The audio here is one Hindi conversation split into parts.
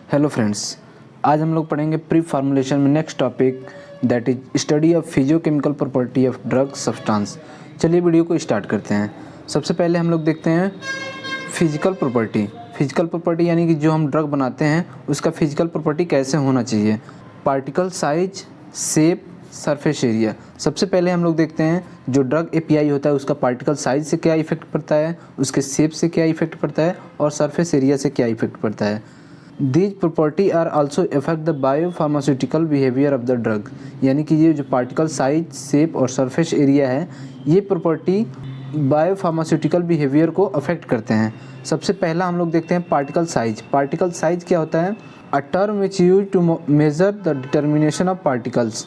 हेलो फ्रेंड्स, आज हम लोग पढ़ेंगे प्री फार्मूलेशन में next topic that is study of physicochemical property of drug substance. चलिए वीडियो को स्टार्ट करते हैं। सबसे पहले हम लोग देखते हैं फिजिकल प्रॉपर्टी। फिजिकल प्रॉपर्टी यानी कि जो हम ड्रग बनाते हैं उसका फिजिकल प्रॉपर्टी कैसे होना चाहिए। Particle size, shape, surface area. सबसे पहले हम लोग देखते हैं जो ड्रग एपीआई होता है उसका पार्टिकल साइज से क्या इफेक्ट पड़ता है, उसके शेप से क्या इफेक्ट पड़ता है और सरफेस एरिया से क्या इफेक्ट पड़ता है। These property are also affect the biopharmaceutical behavior of the drug। यानी कि ये जो पार्टिकल साइज, शेप और सरफेस एरिया है ये प्रॉपर्टी बायोफार्मास्यूटिकल बिहेवियर को अफेक्ट करते हैं। सबसे पहला हम लोग देखते हैं पार्टिकल साइज। पार्टिकल साइज क्या होता है? A term which use to measure the determination of particles.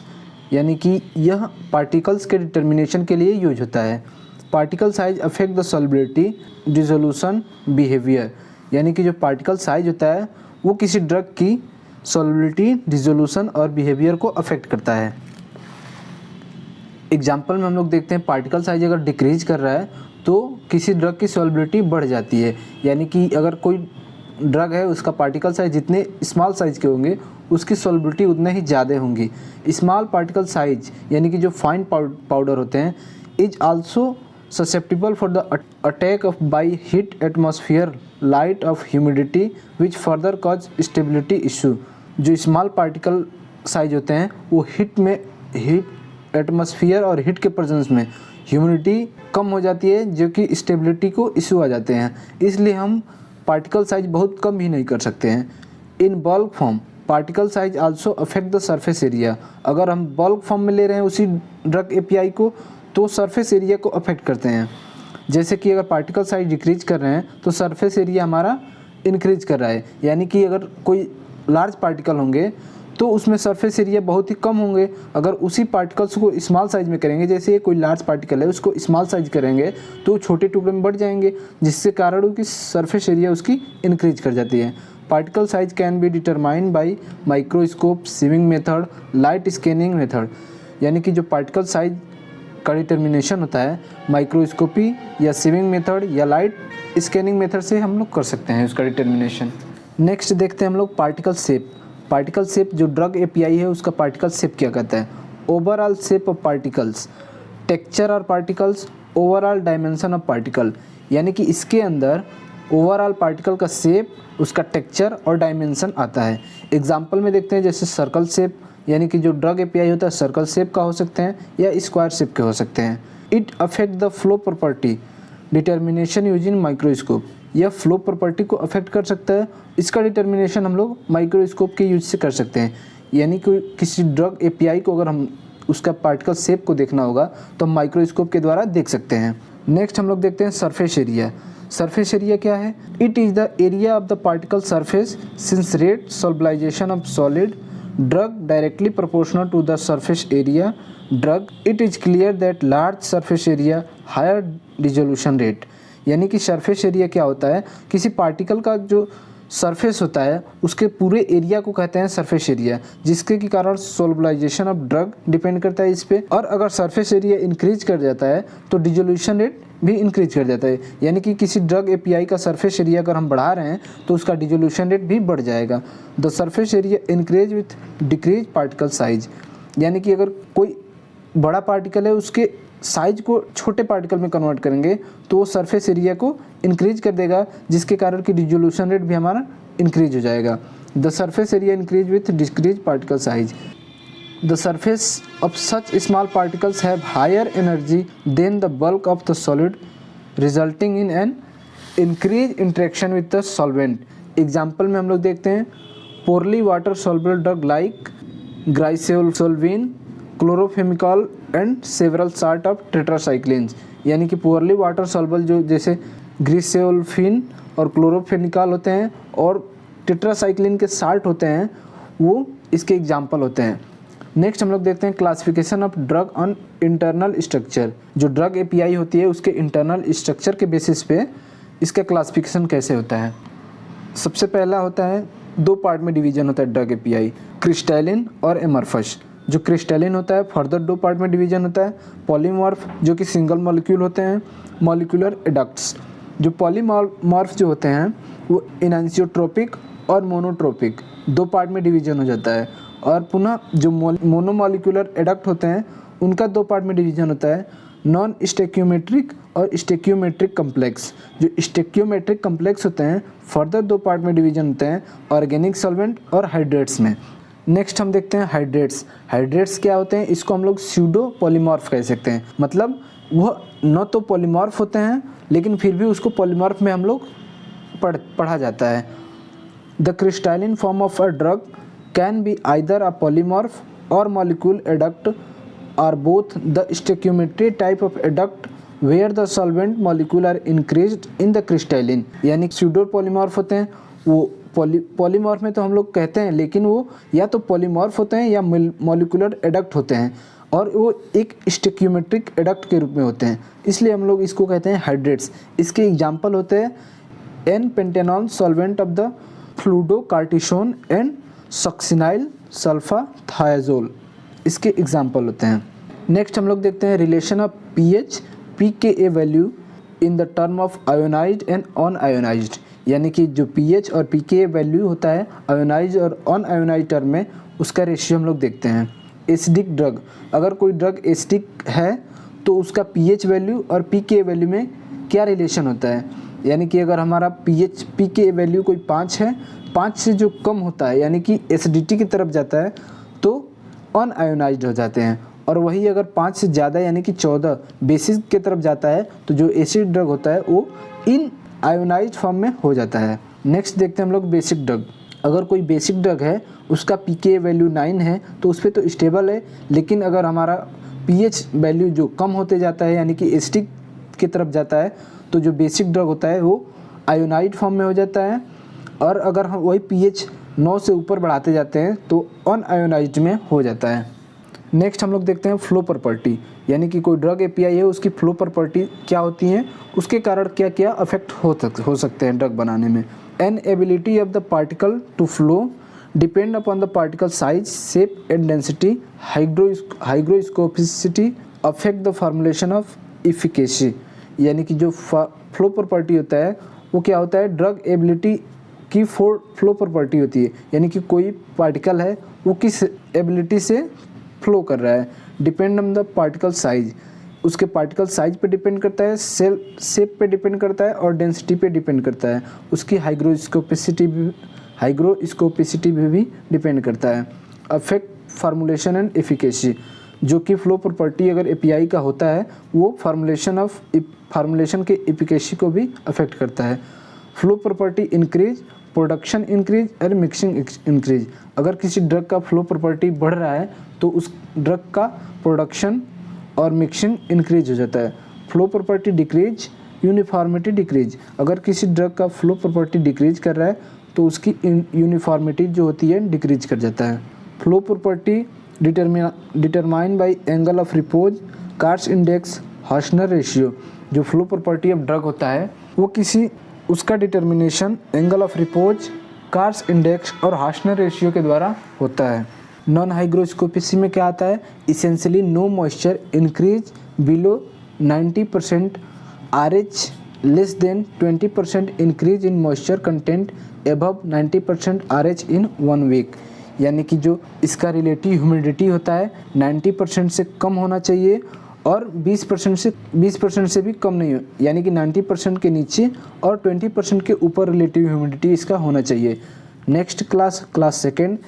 यानी कि यह पार्टिकल्स के डिटर्मिनेशन के लिए यूज होता है। Particle size affect the solubility, dissolution, behaviour. यानी कि जो पार्टिकल साइज होता है वो किसी ड्रग की सॉल्युबिलिटी, डिसोल्यूशन और बिहेवियर को अफेक्ट करता है। एग्जाम्पल में हम लोग देखते हैं पार्टिकल साइज अगर डिक्रीज कर रहा है तो किसी ड्रग की सॉल्युबिलिटी बढ़ जाती है। यानी कि अगर कोई ड्रग है उसका पार्टिकल साइज जितने स्मॉल साइज के होंगे उसकी सॉल्युबिलिटी उतने ही ज़्यादा होंगी। स्मॉल पार्टिकल साइज यानी कि जो फाइन पाउडर होते हैं is also susceptible for the attack of by heat, atmosphere, light of humidity which further cause stability issue। जो स्मॉल पार्टिकल साइज होते हैं वो हीट एटमॉस्फेयर और हीट के प्रेजेंस में ह्यूमिडिटी कम हो जाती है जो कि स्टेबिलिटी को इशू आ जाते हैं। इसलिए हम पार्टिकल साइज बहुत कम भी नहीं कर सकते हैं। In bulk form particle size also affect the surface area. अगर हम बल्क फॉर्म में ले रहे हैं उसी ड्रग एपीआई को तो सरफेस एरिया को अफेक्ट करते हैं। जैसे कि अगर पार्टिकल साइज डिक्रीज कर रहे हैं तो सरफेस एरिया हमारा इंक्रीज कर रहा है। यानी कि अगर कोई लार्ज पार्टिकल होंगे तो उसमें सरफेस एरिया बहुत ही कम होंगे। अगर उसी पार्टिकल्स को स्मॉल साइज में करेंगे, जैसे कोई लार्ज पार्टिकल है उसको स्मॉल साइज करेंगे तो छोटे टुकड़े में बढ़ जाएंगे जिससे कारण उसकी सरफेस एरिया उसकी इंक्रीज कर जाती है। Particle size can be determined by microscope, sieving method, light scanning method. यानी कि जो पार्टिकल साइज का डिटर्मिनेशन होता है माइक्रोस्कोपी या सीविंग मेथड या लाइट स्कैनिंग मेथड से हम लोग कर सकते हैं उसका डिटर्मिनेशन। नेक्स्ट देखते हैं हम लोग पार्टिकल शेप। पार्टिकल शेप जो ड्रग एपीआई है उसका पार्टिकल शेप क्या कहता है? Overall shape of particles, texture और particles, overall dimension of particle. यानी कि इसके अंदर ओवरऑल पार्टिकल का शेप, उसका टेक्सचर और डायमेंशन आता है। एग्जाम्पल में देखते हैं जैसे सर्कल शेप, यानी कि जो ड्रग एपीआई होता है सर्कल शेप का हो सकते हैं या स्क्वायर शेप के हो सकते हैं। It affect the flow property determination using microscope. यह फ्लो प्रॉपर्टी को अफेक्ट कर सकता है। इसका डिटर्मिनेशन हम लोग माइक्रोस्कोप के यूज से कर सकते हैं। यानी कि किसी ड्रग एपीआई को अगर हम उसका पार्टिकल शेप को देखना होगा तो हम माइक्रोस्कोप के द्वारा देख सकते हैं। नेक्स्ट हम लोग देखते हैं सरफेस एरिया। सरफेस एरिया क्या है? It is the area of the particle surface since rate solubilization of solid drug directly proportional to the surface area drug। it is clear that large surface area higher dissolution rate। यानी कि सरफेस एरिया क्या होता है? किसी पार्टिकल का जो सरफेस होता है उसके पूरे एरिया को कहते हैं सरफेस एरिया, जिसके के कारण सोल्बलाइजेशन ऑफ ड्रग डिपेंड करता है इस पे। और अगर सरफेस एरिया इंक्रीज कर जाता है तो डिसोल्यूशन रेट भी इंक्रीज कर जाता है। यानी कि किसी ड्रग एपीआई का सरफेस एरिया अगर हम बढ़ा रहे हैं तो उसका डिसोल्यूशन रेट भी बढ़ जाएगा। The surface area increase with decrease particle size. यानी कि अगर कोई बड़ा पार्टिकल है उसके साइज को छोटे पार्टिकल में कन्वर्ट करेंगे तो वो सरफेस एरिया को इंक्रीज कर देगा जिसके कारण कि डिसोल्यूशन रेट भी हमारा इंक्रीज हो जाएगा। The surface area increase with decrease particle size. The surface of such small particles have higher energy than the bulk of the solid, resulting in an increased interaction with the solvent। Example में हम लोग देखते हैं poorly water soluble drug like griseofulvin, chloramphenicol and several sort of tetracyclines. यानी कि poorly water soluble जो जैसे ग्रिसेओल्फिन और क्लोरोफेनिकॉल होते हैं और टेट्रासाइक्लिन के साल्ट होते हैं वो इसके एग्जाम्पल होते हैं। नेक्स्ट हम लोग देखते हैं classification of drug on internal structure. जो ड्रग एपीआई होती है उसके इंटरनल स्ट्रक्चर के बेसिस पे इसका क्लासिफिकेशन कैसे होता है। सबसे पहला होता है, दो पार्ट में डिवीजन होता है ड्रग एपीआई, क्रिस्टलिन और एमरफस। जो क्रिस्टलिन होता है फर्दर दो पार्ट में डिवीजन होता है, पॉलीमॉर्फ जो कि सिंगल मॉलिक्यूल होते हैं, मॉलिक्यूलर एडक्ट्स। जो पॉलीमॉर्फ जो होते हैं वो इनैंसियोट्रोपिक और मोनोट्रोपिक दो पार्ट में डिवीजन हो जाता है। और पुनः जो मोनोमॉलिक्यूलर एडक्ट होते हैं उनका दो पार्ट में डिवीजन होता है, नॉन स्टेक्योमेट्रिक और स्टेक्योमेट्रिक कम्प्लेक्स। जो स्टेक्योमेट्रिक कम्प्लेक्स होते हैं फर्दर दो पार्ट में डिवीजन होते हैं, ऑर्गेनिक सॉल्वेंट और हाइड्रेट्स में। नेक्स्ट हम देखते हैं हाइड्रेट्स। हाइड्रेट्स क्या होते हैं, इसको हम लोग स्यूडो पॉलीमॉर्फ कह सकते हैं। मतलब वह न तो पॉलीमॉर्फ होते हैं लेकिन फिर भी उसको पॉलीमॉर्फ में हम लोग पढ़ा जाता है। The crystalline form of a drug can be either a polymorph or molecule adduct or both the stoichiometry type of adduct where the solvent molecule are increased in the crystalline. यानी स्यूडो पॉलीमॉर्फ होते हैं, वो पॉलीमॉर्फ में तो हम लोग कहते हैं लेकिन वो या तो पॉलीमॉर्फ होते हैं या मॉलिक्यूलर एडक्ट होते हैं, और वो एक स्टेक्योमेट्रिक एडक्ट के रूप में होते हैं, इसलिए हम लोग इसको कहते हैं हाइड्रेट्स। इसके एग्जाम्पल होते हैं n pentanol solvent of the fludrocortisone and succinyl sulfathiazole, इसके एग्जाम्पल होते हैं। नेक्स्ट हम लोग देखते हैं relation of pH pKa value in the term of ionized and unionized. यानी कि जो pH और pKa वैल्यू होता है आयोनाइज और अनआयोनाइज टर्म में, उसका रेशियो हम लोग देखते हैं। एसिडिक ड्रग, अगर कोई ड्रग एसिडिक है तो उसका pH वैल्यू और pKa वैल्यू में क्या रिलेशन होता है। यानी कि अगर हमारा pH pKa वैल्यू कोई 5 है, 5 से जो कम होता है यानी कि एसिडिटी की तरफ जाता है तो अनआयोनाइज्ड हो जाते हैं, और वही अगर 5 से ज़्यादा यानी कि 14 बेसिक की तरफ जाता है तो जो एसिड ड्रग होता है वो इन आयोनाइज्ड फॉर्म में हो जाता है। नेक्स्ट देखते हैं हम लोग बेसिक ड्रग। अगर कोई बेसिक ड्रग है उसका pKa वैल्यू 9 है तो उस पर तो स्टेबल है, लेकिन अगर हमारा pH वैल्यू जो कम होते जाता है यानी कि एसिडिक की तरफ जाता है तो जो बेसिक ड्रग होता है वो आयोनाइड फॉर्म में हो जाता है, और अगर हम वही pH 9 से ऊपर बढ़ाते जाते हैं तो अनआयोनाइज्ड में हो जाता है। नेक्स्ट हम लोग देखते हैं फ्लो प्रॉपर्टी, यानी कि कोई ड्रग एपीआई है उसकी फ्लो प्रॉपर्टी क्या होती हैं, उसके कारण क्या क्या अफेक्ट हो सकते हैं ड्रग बनाने में। An ability of the particle to flow depend upon the particle size, shape and density, hygroscopicity affect the formulation of efficacy. यानी कि जो फ्लो प्रॉपर्टी होता है वो क्या होता है, ड्रग एबिलिटी की फ्लो प्रॉपर्टी होती है, यानी कि कोई पार्टिकल है वो किस एबिलिटी से फ्लो कर रहा है। Depend on the particle size, उसके पार्टिकल साइज पे डिपेंड करता है, सेल शेप पे डिपेंड करता है और डेंसिटी पे डिपेंड करता है। उसकी हाइग्रोस्कोपिसिटी भी डिपेंड करता है। अफेक्ट फार्मूलेशन एंड एफिकेसी, जो कि फ्लो प्रॉपर्टी अगर एपीआई का होता है वो फार्मूलेशन के एफिकेसी को भी अफेक्ट करता है। Flow property increase, production increase और मिक्सिंग इंक्रीज। अगर किसी ड्रग का फ्लो प्रॉपर्टी बढ़ रहा है तो उस ड्रग का प्रोडक्शन और मिक्सिंग इंक्रीज हो जाता है। Flow property decrease, uniformity decrease. अगर किसी ड्रग का फ्लो प्रॉपर्टी डिक्रीज कर रहा है तो उसकी यूनिफॉर्मिटी जो होती है डिक्रीज कर जाता है। Flow property determine by angle of repose, Carr's index, Hausner ratio. जो फ्लो प्रॉपर्टी ऑफ ड्रग होता है वो उसका determination angle of repose, Carr's index और हार्शनर रेशियो के द्वारा होता है। नॉन हाइग्रोस्कोपिसी में क्या आता है, essentially no moisture increase below 90% RH, less than 20% increase in moisture content above 90% RH in 1 week. यानी कि जो इसका रिलेटिव ह्यूमिडिटी होता है 90% से कम होना चाहिए और 20% से भी कम नहीं हो, यानी कि 90% के नीचे और 20% के ऊपर रिलेटिव ह्यूमिडिटी इसका होना चाहिए। Next class second,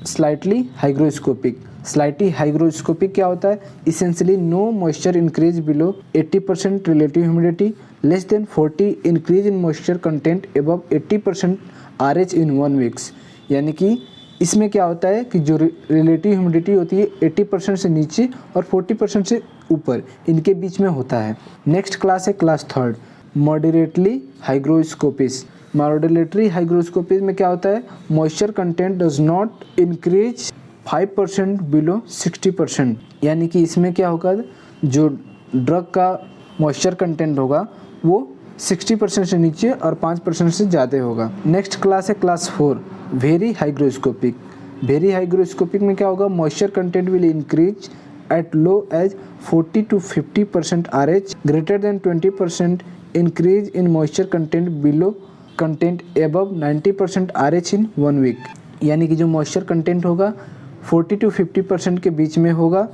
slightly hygroscopic. Slightly hygroscopic क्या होता है, essentially no moisture increase below 80% relative humidity, less than 40 increase in moisture content above 80% RH in 1 weeks. यानी कि इसमें क्या होता है कि जो रिलेटिव ह्यूमिडिटी होती है 80% से नीचे और 40% से ऊपर, इनके बीच में होता है। नेक्स्ट क्लास है क्लास थर्ड, मॉडरेटली हाइग्रोस्कोपिस। मॉडरेटली हाइग्रोस्कोपिस में क्या होता है, moisture content does not increase 5% below 60%। यानी कि इसमें क्या होगा, जो ड्रग का मॉइस्चर कंटेंट होगा वो 60% से नीचे और 5% से ज़्यादा होगा। नेक्स्ट क्लास है class 4, very hygroscopic. Very hygroscopic में क्या होगा, moisture content will increase at low as 40 to 50% RH, greater than 20% increase in moisture content below content above 90% RH in 1 week. यानी कि जो मॉइस्चर कंटेंट होगा 40 to 50% के बीच में होगा,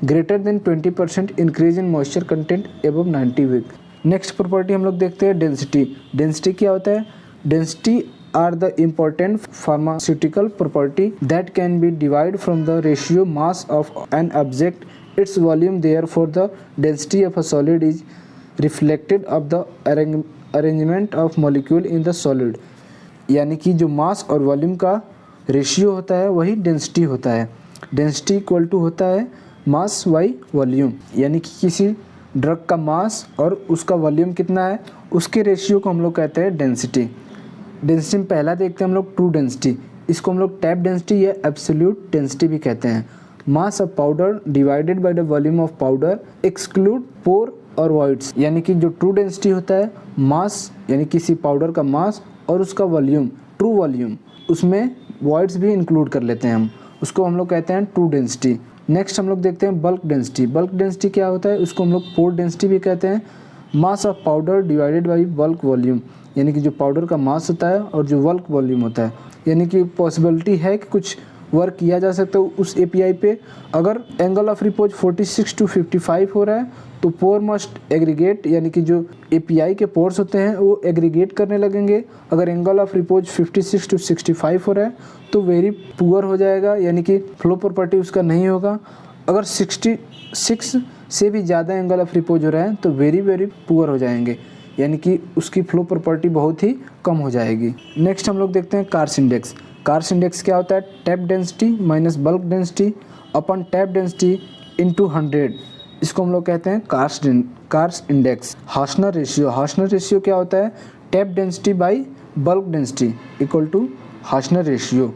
greater than 20% increase in moisture content above 90 week. Next property हम लोग देखते हैं डेंसिटी। डेंसिटी क्या होता है? Density are the important pharmaceutical property that can be divided from the ratio mass of an object its volume. Therefore the density of a solid is reflected of the arrangement of molecule in the solid। यानी कि जो मास और वॉल्यूम का रेशियो होता है वही डेंसिटी होता है। डेंसिटी इक्वल टू होता है मास बाई वॉल्यूम, यानी कि किसी ड्रग का मास और उसका वॉल्यूम कितना है उसके रेशियो को हम लोग कहते हैं डेंसिटी। डेंसिटी में पहला देखते हैं हम लोग ट्रू डेंसिटी। इसको हम लोग टैप डेंसिटी या एब्सोल्यूट डेंसिटी भी कहते हैं। Mass of powder divided by the volume of powder exclude pore or voids. यानी कि जो ट्रू डेंसिटी होता है मास, यानी किसी पाउडर का मास और उसका वॉल्यूम, ट्रू वॉल्यूम, उसमें वॉइड्स भी इंक्लूड कर लेते हैं हम, उसको हम लोग कहते हैं ट्रू डेंसिटी। नेक्स्ट हम लोग देखते हैं बल्क डेंसिटी। बल्क डेंसिटी क्या होता है? उसको हम लोग पोर डेंसिटी भी कहते हैं। Mass of powder divided by bulk volume, यानी कि जो पाउडर का मास होता है और जो बल्क वॉल्यूम होता है, यानी कि पॉसिबिलिटी है कि कुछ वर्क किया जा सकता है उस एपीआई पे। अगर एंगल ऑफ रिपोज 46 to 55 हो रहा है तो पोर मस्ट एग्रीगेट, यानी कि जो एपीआई के पोर्स होते हैं वो एग्रीगेट करने लगेंगे। अगर एंगल ऑफ रिपोज 56 to 65 हो रहा है तो वेरी पुअर हो जाएगा, यानी कि फ्लो प्रॉपर्टी उसका नहीं होगा। अगर 66 से भी ज़्यादा एंगल ऑफ रिपोज हो रहा है तो वेरी पुअर हो जाएंगे, यानी कि उसकी फ्लो प्रॉपर्टी बहुत ही कम हो जाएगी। नेक्स्ट हम लोग देखते हैं कार्स इंडेक्स। कार्स इंडेक्स क्या होता है? Tap density minus bulk density upon tap density into 100, इसको हम लोग कहते हैं Carr's index. Hausner ratio. Hausner ratio क्या होता है? Tap density by bulk density equal to Hausner ratio.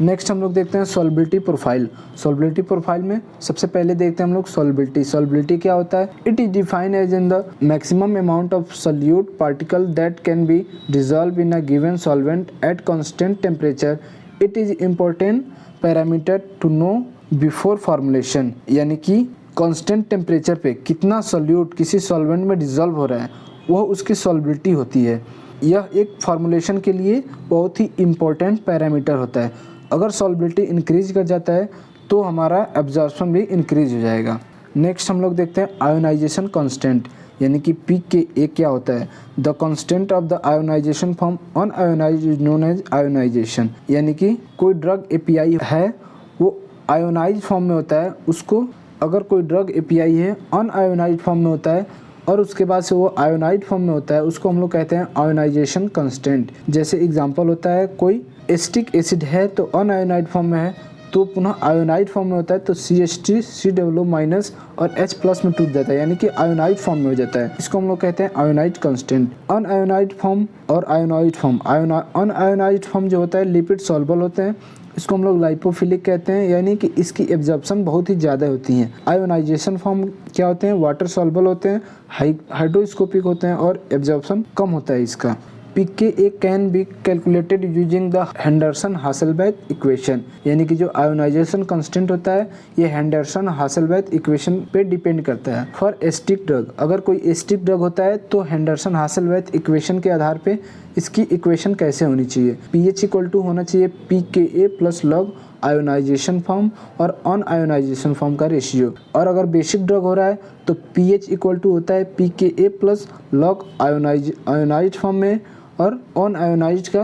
Next हम लोग देखते हैं सॉल्बिलिटी प्रोफाइल। सॉल्बिलिटी प्रोफाइल में सबसे पहले देखते हैं हम लोग सॉल्बिलिटी। सॉल्बिलिटी क्या होता है? It is defined as in the maximum amount of solute particle that can be dissolve in a given solvent at constant temperature. It is important parameter to know before formulation, यानी कि कांस्टेंट टेम्परेचर पे कितना सोल्यूट किसी सॉल्वेंट में डिजॉल्व हो रहा है वह उसकी सॉल्बिलिटी होती है। यह एक फॉर्मुलेशन के लिए बहुत ही इम्पोर्टेंट पैरामीटर होता है। अगर सॉल्बिलिटी इंक्रीज कर जाता है तो हमारा एब्जॉर्प्शन भी इंक्रीज हो जाएगा। नेक्स्ट हम लोग देखते हैं आयोनाइजेशन कांस्टेंट, यानी कि पी के ए क्या होता है? The constant of the ionization form unionized is known as ionization. यानी कि कोई ड्रग एपीआई है वो आयोनाइज फॉर्म में होता है, उसको अगर कोई ड्रग एपीआई है अनआयोनाइज फॉर्म में होता है और उसके बाद से वो आयोनाइड फॉर्म में होता है, उसको हम लोग कहते हैं आयोनाइजेशन कांस्टेंट। जैसे एग्जांपल होता है कोई एसिटिक एसिड है तो अनआयोनाइड फॉर्म में है तो पुनः आयोनाइड फॉर्म में होता है तो CH3 COO माइनस और H+ में टूट जाता है, यानी कि आयोनाइड फॉर्म में हो जाता है। इसको हम लोग कहते हैं आयोनाइड कांस्टेंट। अनआयोनाइड फॉर्म और आयोनाइड फॉर्म। अनआयोनाइड फॉर्म जो होता है लिपिड सॉल्युबल होते हैं, इसको हम लोग लाइपोफिलिक कहते हैं, यानी कि इसकी एब्जॉर्प्शन बहुत ही ज़्यादा होती है। आयोनाइजेशन फॉर्म क्या होते हैं? वाटर सॉल्युबल होते हैं, हाइड्रोस्कोपिक होते हैं और एब्जॉर्प्शन कम होता है इसका। pKa can be calculated using the Henderson Hasselbalch equation, यानी कि जो आयोनाइजेशन कांस्टेंट होता है ये हेंडरसन-हासेलबैक इक्वेशन पे डिपेंड करता है। फॉर एसिटिक ड्रग, अगर कोई एसिटिक ड्रग होता है तो हेंडरसन-हासेलबैक इक्वेशन के आधार पे इसकी इक्वेशन कैसे होनी चाहिए? pH इक्वल टू होना चाहिए pKa plus log ionization form और अनआयोनाइजेशन फॉर्म का रेशियो। और अगर बेसिक ड्रग हो रहा है तो pH इक्वल टू होता है pKa plus log ionize form में और अनआयोनाइज्ड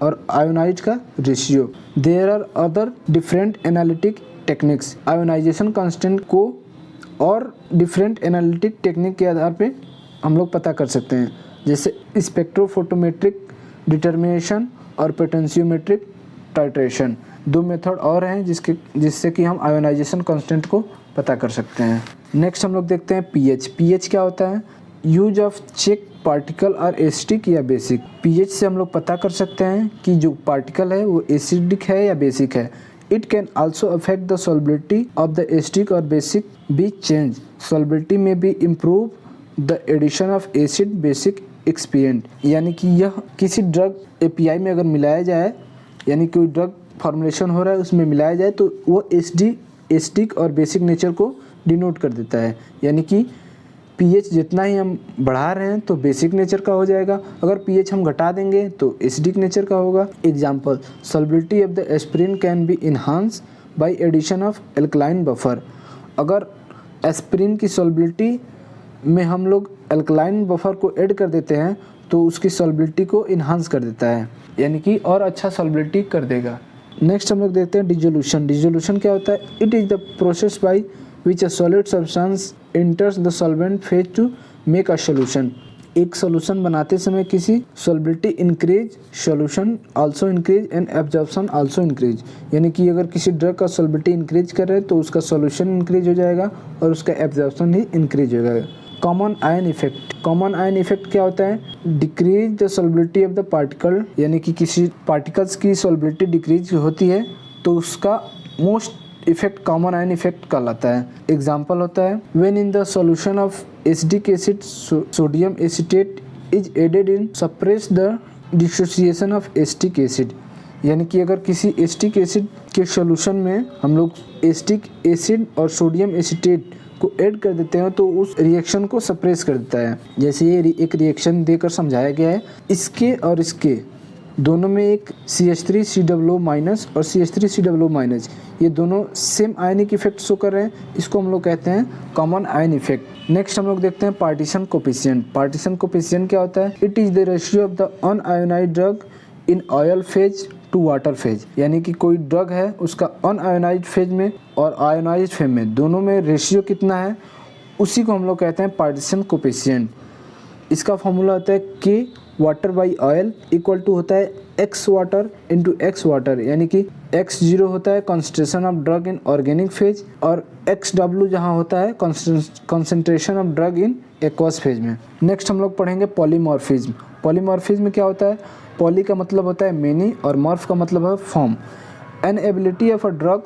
और आयोनाइज्ड का ratio. There are other different analytic techniques. Ionization constant को और डिफरेंट एनालिटिक टेक्निक के आधार पे हम लोग पता कर सकते हैं, जैसे स्पेक्ट्रोफोटोमेट्रिक डिटर्मिनेशन और पोटेंशियोमेट्रिक टाइट्रेशन। दो मेथड और हैं जिससे कि हम आयोनाइजेशन कांस्टेंट को पता कर सकते हैं। नेक्स्ट हम लोग देखते हैं pH। pH क्या होता है? यूज ऑफ चेक पार्टिकल और एसिडिक या बेसिक। pH से हम लोग पता कर सकते हैं कि जो पार्टिकल है वो एसिडिक है या बेसिक है। It can also affect the solubility of the acidic or basic be change. Solubility में भी improve the addition of acid basic excipient, यानी कि यह किसी ड्रग एपीआई में अगर मिलाया जाए, यानी कोई ड्रग फॉर्मुलेशन हो रहा है उसमें मिलाया जाए तो वो एसिडिक और बेसिक नेचर को डिनोट कर देता है, यानी कि pH जितना ही हम बढ़ा रहे हैं तो बेसिक नेचर का हो जाएगा, अगर pH हम घटा देंगे तो एसिडिक नेचर का होगा। Example, solubility of the aspirin can be enhance by addition of alkaline buffer. अगर एस्पिरिन की सॉल्बिलिटी में हम लोग एल्कलाइन बफर को ऐड कर देते हैं तो उसकी सॉल्बिलिटी को इन्हांस कर देता है, यानी कि और अच्छा सॉल्बिलिटी कर देगा। नेक्स्ट हम लोग देखते हैं डिसोल्यूशन। डिसोल्यूशन क्या होता है? It is the process by which a solid substance enters the solvent phase to make a solution. एक सॉल्यूशन बनाते समय किसी solubility increase, solution also increase and absorption also increase, यानी कि अगर किसी ड्रग का सॉल्बिलिटी इंक्रीज कर रहे हैं तो उसका सॉल्यूशन इंक्रीज हो जाएगा और उसका एब्जॉर्प्शन भी इंक्रीज हो जाएगा। Common ion effect. Common ion effect क्या होता है? Decrease the solubility of the particle, यानी कि किसी पार्टिकल्स की सॉल्बिलिटी डिक्रीज होती है तो उसका most effect common ion effect कहलाता है। एग्जाम्पल होता है when in the solution of acidic acid sodium acetate is added in suppress the dissociation of acetic acid, यानी कि अगर किसी एसिटिक एसिड के सॉल्यूशन में हम लोग एसिटिक एसिड और सोडियम एसीटेट को ऐड कर देते हैं तो उस रिएक्शन को सप्रेस कर देता है। जैसे ये एक रिएक्शन देकर समझाया गया है, इसके और इसके दोनों में एक CH3COO- और CH3COO- ये दोनों सेम आयनिक इफेक्ट शो कर रहे हैं, इसको हम लोग कहते हैं कॉमन आयन इफेक्ट। नेक्स्ट हम लोग देखते हैं पार्टीशन कोफिशिएंट। पार्टीशन कोफिशिएंट क्या होता है? It is the ratio of the unionised drug in oil phase two water phase, यानी कि कोई ड्रग है उसका अनआयोनाइज्ड फेज में और आयोनाइज्ड फेज में दोनों में रेशियो कितना है, उसी को हम लोग कहते हैं पार्टीशन कोफिशिएंट। इसका फॉर्मूला होता है K water by oil equal to होता है X water into X water, यानी कि X0 होता है concentration of drug in organic phase और XW जहाँ होता है concentration of drug in aqueous phase में। नेक्स्ट हम लोग पढ़ेंगे पॉलीमॉर्फिज्म। पॉलीमॉर्फिज्म क्या होता है? पॉली का मतलब होता है मेनी और मॉर्फ का मतलब है form. An ability of a drug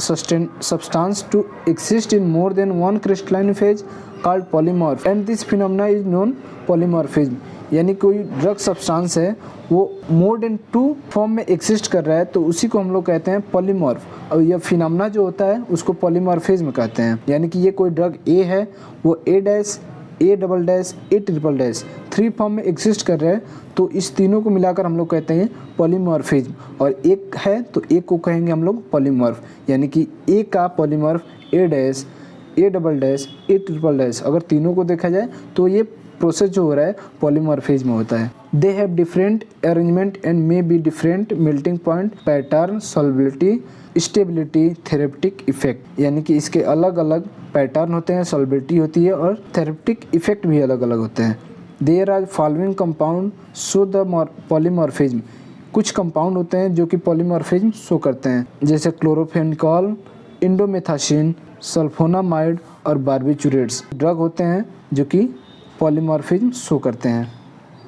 substance to exist in more than one crystalline phase called polymorph and this phenomena is known polymorphism, यानी कोई ड्रग सब्सटेंस है वो मोर देन 2 फॉर्म में एग्जिस्ट कर रहा है तो उसी को हम लोग कहते हैं पॉलीमॉर्फ, और यह फिनोमेना जो होता है उसको पॉलीमॉर्फिज्म कहते हैं। यानी कि ये कोई ड्रग ए है वो A' A', 3 फॉर्म में एग्जिस्ट कर रहे हैं तो इस तीनों को मिलाकर हम लोग कहते हैं पॉलीमॉर्फिज्म, और एक है तो एक को कहेंगे हम लोग पॉलीमॉर्फ, यानी कि ए का पॉलीमॉर्फ A', A', अगर तीनों को देखा जाए तो ये प्रोसेस जो हो रहा है पॉलीमॉर्फिज्म होता है। They have different arrangement and may be different melting point, pattern, solubility, stability, therapeutic effect, यानी कि इसके अलग अलग पैटर्न होते हैं, सॉल्बिलिटी होती है और थेरेप्टिक इफेक्ट भी अलग अलग होते हैं। There are following compound show the polymorphism. कुछ कंपाउंड होते हैं जो कि पॉलीमॉर्फिज्म शो करते हैं, जैसे क्लोरोफेनिकॉल, इंडोमेथासिन, सल्फोनामाइड और बार्बिचुरेट्स ड्रग होते हैं जो कि पॉलीमॉर्फिज्म शो करते हैं।